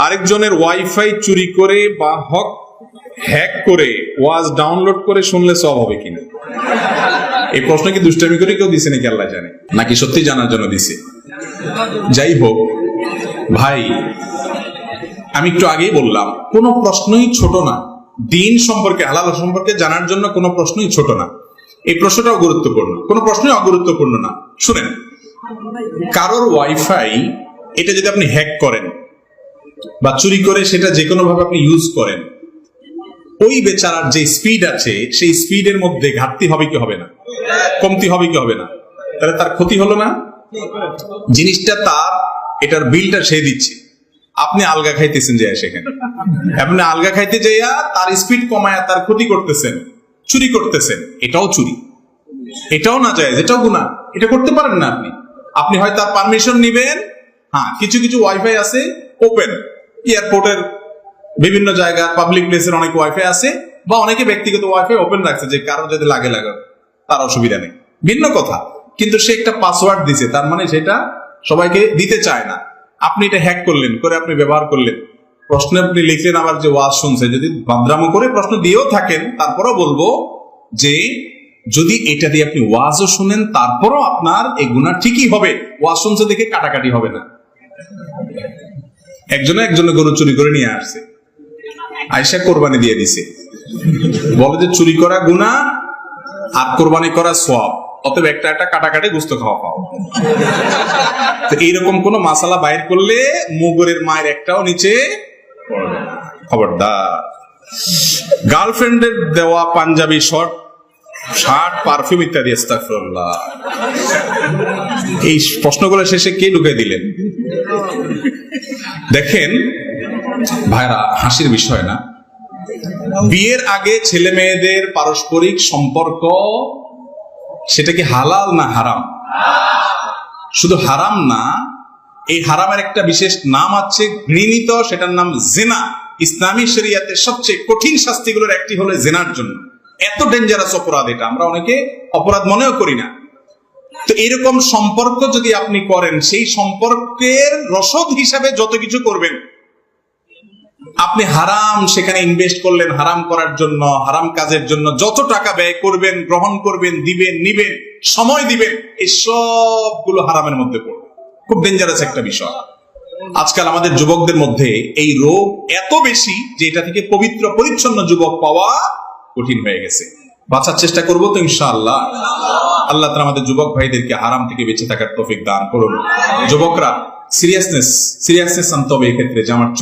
আরেকজনের ওয়াইফাই চুরি করে বা হ্যাক করে ওয়াজ ডাউনলোড করে শুনলে সব হবে কিনা? এই প্রশ্ন কি দুষ্টামি করে কেউ দিছে নাকি আল্লাহ জানে, নাকি সত্যি জানার জন্য দিছে? যাই হোক ভাই, আমি একটু আগেই বললাম কোনো প্রশ্নই ছোট না। দিন সম্পর্কে, হালাল সম্পর্কে জানার জন্য কোনো প্রশ্নই ছোট না। এই প্রশ্নটাও গুরুত্বপূর্ণ, কোনো প্রশ্নই অগুরুত্বপূর্ণ না। শুনেন, কারোর ওয়াইফাই এটা যদি আপনি হ্যাক করেন বা চুরি করে সেটা যে কোনো ভাবে আপনি ইউজ করেন, ওই বেচারার যে স্পিড আছে সেই স্পিডের মধ্যে ঘাটতি হবে কি হবে না, কমতি হবে কি হবে না? তাহলে তার ক্ষতি হলো না? জিনিসটা তার, এটার বিলটা সে দিচ্ছে, আপনি আলগা খাইতেছেন যে সেখানে, আপনি আলগা খাইতে যাইয়া তার স্পিড কমায়া তার ক্ষতি করতেছেন, চুরি করতেছেন। এটাও চুরি, এটাও না যায়, এটাও গুনাহ। এটা করতে পারেন না আপনি। আপনি হয় তার পারমিশন নিবেন। হ্যাঁ, কিছু কিছু ওয়াইফাই আছে ওপেন, এয়ারপোর্টের বিভিন্ন জায়গা, পাবলিক প্লেসের অনেক ওয়াইফাই আছে, বা অনেকে ব্যক্তিগত ওয়াইফাই ওপেন রাখছে যে কারো যদি লাগে তার অসুবিধা নেই, ভিন্ন কথা। কিন্তু সে একটা পাসওয়ার্ড দিছে, তার মানে সেটা সবাইকে দিতে চায় না। আপনি এটা হ্যাক করলেন, করে আপনি ব্যবহার করলেন, প্রশ্নে আপনি লিখলেন আবার যে ওয়াজ শুনছে। যদি বাদরামো করে প্রশ্ন দিয়েও থাকেন, তারপরও বলবো যে যদি এটা দিয়ে আপনি ওয়াজও শুনেন, তারপরও আপনার এই গুনাহ ঠিকই হবে। ওয়াজ শুনছে দেখে কাটাকাটি হবে না। একজনে গরু চুরি করে নিয়ে আসছে, আয়েশা কোরবানি দিয়ে দিছে, বলে যে চুরি করা গুনাহ আর কোরবানি করা সওয়াব, অতএব একটা কাটাকাটি গোশত খাওয়া পাও। তো এইরকম কোন মাসালা বাইর করলে মুগরের মায়ের একটাও নিচে পড়বে না, খবরদার। গার্লফ্রেন্ডের দেওয়া পাঞ্জাবি শার্ট, পারফিউম ইত্যাদি, আস্তাগফিরুল্লাহ, এই প্রশ্নগুলো শেষে কে ঢুকে দিলেন? দেখেন ভাইরা, হাসির বিষয় না, বিয়ের আগে ছেলে মেয়েদের পারস্পরিক সম্পর্ক সেটা কি হালাল না হারাম? শুধু হারাম না, এই হারামের একটা বিশেষ নাম আছে, ঘৃণিত, সেটার নাম জিনা। ইসলামী শরিয়াতে সবচেয়ে কঠিন শাস্তিগুলোর একটি হলো জিনার জন্য। এত ডেঞ্জারাস অপরাধ এটা, আমরা অনেকে অপরাধ মনেও করি না। তো এরকম সম্পর্ক যদি আপনি করেন, সেই সম্পর্কের রসদ হিসাবে যত কিছু করবেন, আপনি হারাম সেখানে ইনভেস্ট করলেন, হারাম করার জন্য, হারাম কাজের জন্য যত টাকা ব্যয় করবেন, গ্রহণ করবেন, দিবেন, নিবেন, সময় দিবেন, এই সবগুলো হারামের মধ্যে পড়বে। খুব ডেঞ্জারাস একটা বিষয়। আজকাল আমাদের যুবকদের মধ্যে এই রোগ এত বেশি যে এটা থেকে পবিত্র পরিচ্ছন্ন যুবক পাওয়া কঠিন হয়ে গেছে। বাঁচার চেষ্টা করবো তো ইনশাআল্লাহ। আল্লাহ তাআলা আমাদের যুবক ভাইদেরকে হারাম থেকে বেঁচে থাকার তৌফিক দান করুন। যুবকরা সিরিয়াসনেস আনতে হবে এক্ষেত্রে, যে আমার